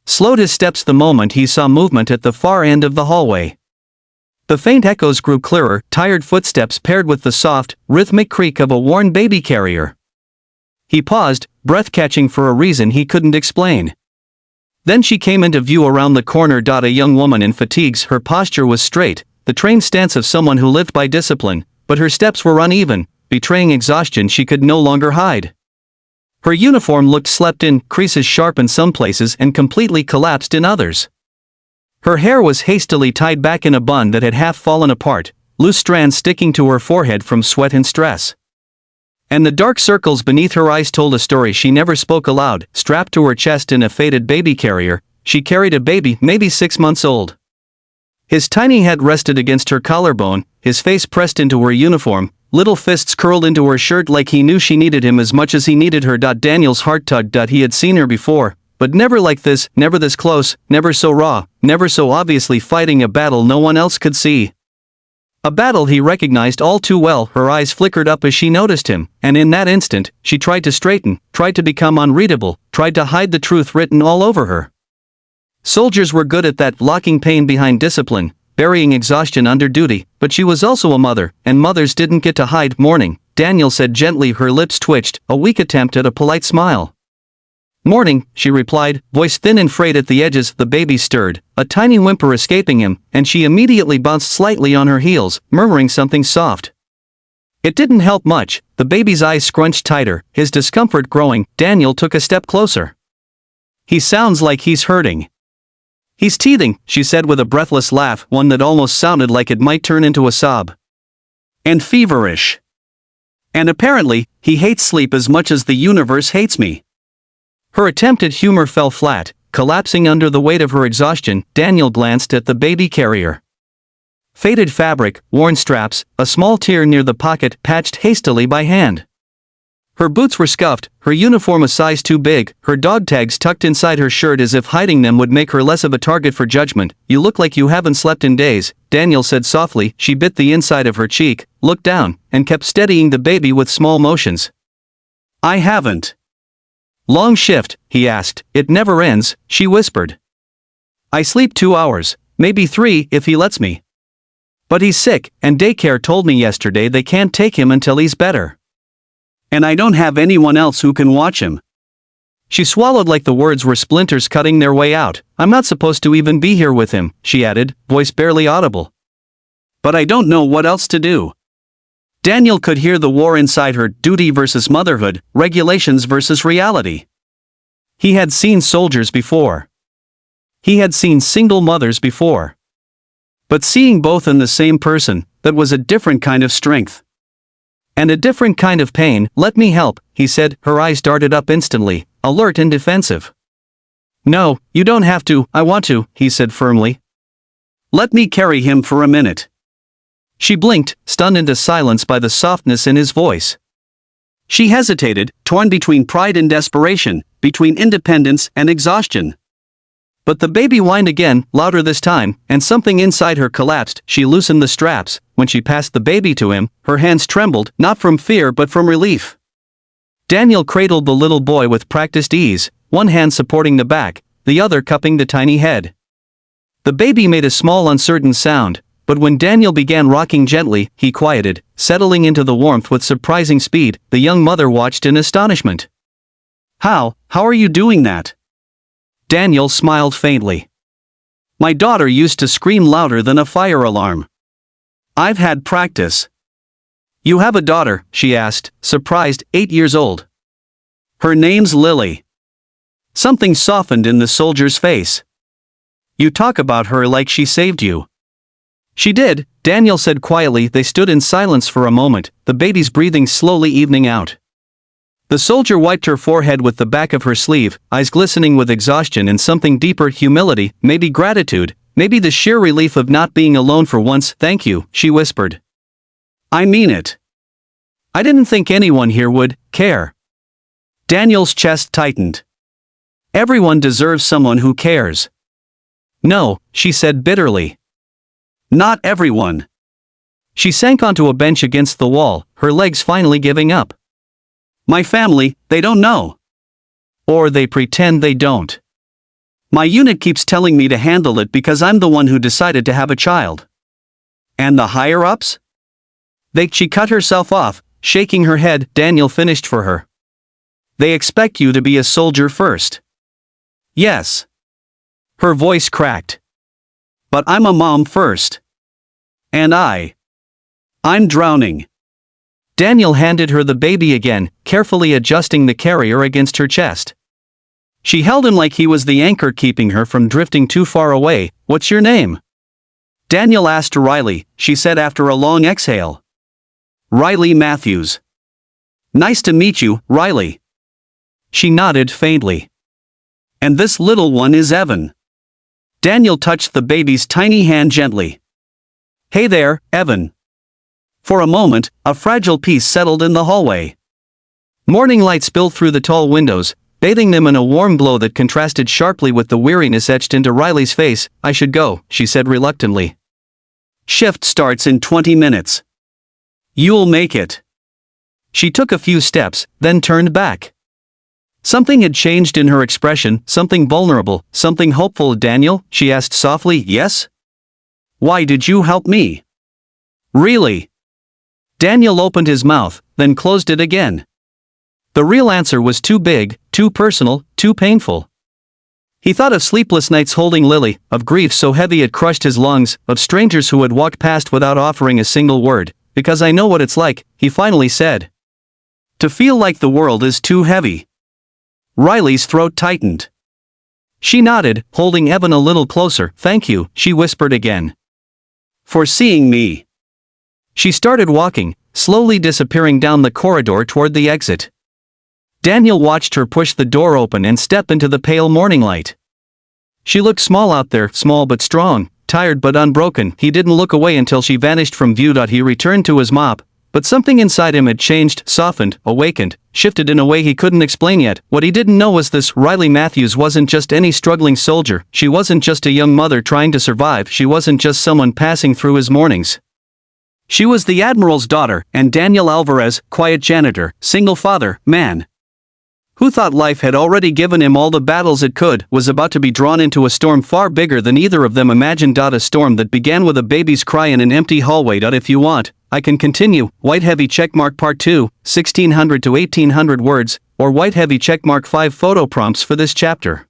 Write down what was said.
slowed his steps the moment he saw movement at the far end of the hallway. The faint echoes grew clearer, tired footsteps paired with the soft, rhythmic creak of a worn baby carrier. He paused, breath-catching for a reason he couldn't explain. Then she came into view around the corner. A young woman in fatigues. Her posture was straight, the trained stance of someone who lived by discipline, but her steps were uneven, betraying exhaustion she could no longer hide. Her uniform looked slept in, creases sharp in some places and completely collapsed in others. Her hair was hastily tied back in a bun that had half fallen apart, loose strands sticking to her forehead from sweat and stress. And the dark circles beneath her eyes told a story she never spoke aloud. Strapped to her chest in a faded baby carrier, she carried a baby, maybe 6 months old. His tiny head rested against her collarbone, his face pressed into her uniform, little fists curled into her shirt like he knew she needed him as much as he needed her. Daniel's heart tugged. He had seen her before, but never like this, never this close, never so raw, never so obviously fighting a battle no one else could see. A battle he recognized all too well. Her eyes flickered up as she noticed him, and in that instant, she tried to straighten, tried to become unreadable, tried to hide the truth written all over her. Soldiers were good at that, locking pain behind discipline, burying exhaustion under duty, but she was also a mother, and mothers didn't get to hide mourning, Daniel said gently. Her lips twitched, a weak attempt at a polite smile. Morning, she replied, voice thin and frayed at the edges. The baby stirred, a tiny whimper escaping him, and she immediately bounced slightly on her heels, murmuring something soft. It didn't help much, the baby's eyes scrunched tighter, his discomfort growing. Daniel took a step closer. He sounds like he's hurting. He's teething, she said with a breathless laugh, one that almost sounded like it might turn into a sob. And feverish. And apparently, he hates sleep as much as the universe hates me. Her attempt at humor fell flat, collapsing under the weight of her exhaustion. Daniel glanced at the baby carrier. Faded fabric, worn straps, a small tear near the pocket, patched hastily by hand. Her boots were scuffed, her uniform a size too big, her dog tags tucked inside her shirt as if hiding them would make her less of a target for judgment. You look like you haven't slept in days, Daniel said softly. She bit the inside of her cheek, looked down, and kept steadying the baby with small motions. I haven't. Long shift, he asked. It never ends, she whispered. I sleep 2 hours, maybe 3 if he lets me. But he's sick, and daycare told me yesterday they can't take him until he's better. And I don't have anyone else who can watch him. She swallowed like the words were splinters cutting their way out. I'm not supposed to even be here with him, she added, voice barely audible. But I don't know what else to do. Daniel could hear the war inside her, duty versus motherhood, regulations versus reality. He had seen soldiers before. He had seen single mothers before. But seeing both in the same person, that was a different kind of strength. And a different kind of pain. Let me help, he said, her eyes darted up instantly, alert and defensive. No, you don't have to, I want to, he said firmly. Let me carry him for a minute. She blinked, stunned into silence by the softness in his voice. She hesitated, torn between pride and desperation, between independence and exhaustion. But the baby whined again, louder this time, and something inside her collapsed. She loosened the straps. When she passed the baby to him, her hands trembled, not from fear but from relief. Daniel cradled the little boy with practiced ease, one hand supporting the back, the other cupping the tiny head. The baby made a small uncertain sound, but when Daniel began rocking gently, he quieted, settling into the warmth with surprising speed. The young mother watched in astonishment. How are you doing that? Daniel smiled faintly. My daughter used to scream louder than a fire alarm. I've had practice. You have a daughter, she asked, surprised, 8 years old. Her name's Lily. Something softened in the soldier's face. You talk about her like she saved you. She did, Daniel said quietly. They stood in silence for a moment, the baby's breathing slowly evening out. The soldier wiped her forehead with the back of her sleeve, eyes glistening with exhaustion and something deeper, humility, maybe gratitude, maybe the sheer relief of not being alone for once. Thank you, she whispered. I mean it. I didn't think anyone here would care. Daniel's chest tightened. Everyone deserves someone who cares. No, she said bitterly. Not everyone. She sank onto a bench against the wall, her legs finally giving up. My family, they don't know. Or they pretend they don't. My unit keeps telling me to handle it because I'm the one who decided to have a child. And the higher-ups? She cut herself off, shaking her head. Daniel finished for her. They expect you to be a soldier first. Yes. Her voice cracked. But I'm a mom first. And I'm drowning. Daniel handed her the baby again, carefully adjusting the carrier against her chest. She held him like he was the anchor keeping her from drifting too far away. What's your name? Daniel asked Riley, she said after a long exhale. Riley Matthews. Nice to meet you, Riley. She nodded faintly. And this little one is Evan. Daniel touched the baby's tiny hand gently. Hey there, Evan. For a moment, a fragile peace settled in the hallway. Morning light spilled through the tall windows, bathing them in a warm glow that contrasted sharply with the weariness etched into Riley's face. I should go, she said reluctantly. Shift starts in 20 minutes. You'll make it. She took a few steps, then turned back. Something had changed in her expression, something vulnerable, something hopeful. Daniel, she asked softly. Yes? Why did you help me? Really? Daniel opened his mouth, then closed it again. The real answer was too big, too personal, too painful. He thought of sleepless nights holding Lily, of grief so heavy it crushed his lungs, of strangers who had walked past without offering a single word. Because I know what it's like, he finally said. To feel like the world is too heavy. Riley's throat tightened. She nodded, holding Evan a little closer. Thank you, she whispered again. For seeing me. She started walking, slowly disappearing down the corridor toward the exit. Daniel watched her push the door open and step into the pale morning light. She looked small out there, small but strong, tired but unbroken. He didn't look away until she vanished from view. He returned to his mop, but something inside him had changed, softened, awakened, shifted in a way he couldn't explain yet. What he didn't know was this: Riley Matthews wasn't just any struggling soldier, she wasn't just a young mother trying to survive, she wasn't just someone passing through his mornings. She was the Admiral's daughter, and Daniel Alvarez, quiet janitor, single father, man who thought life had already given him all the battles it could, was about to be drawn into a storm far bigger than either of them imagined. A storm that began with a baby's cry in an empty hallway. If you want, I can continue. White heavy checkmark part 2, 1600 to 1800 words, or white heavy checkmark 5 photo prompts for this chapter.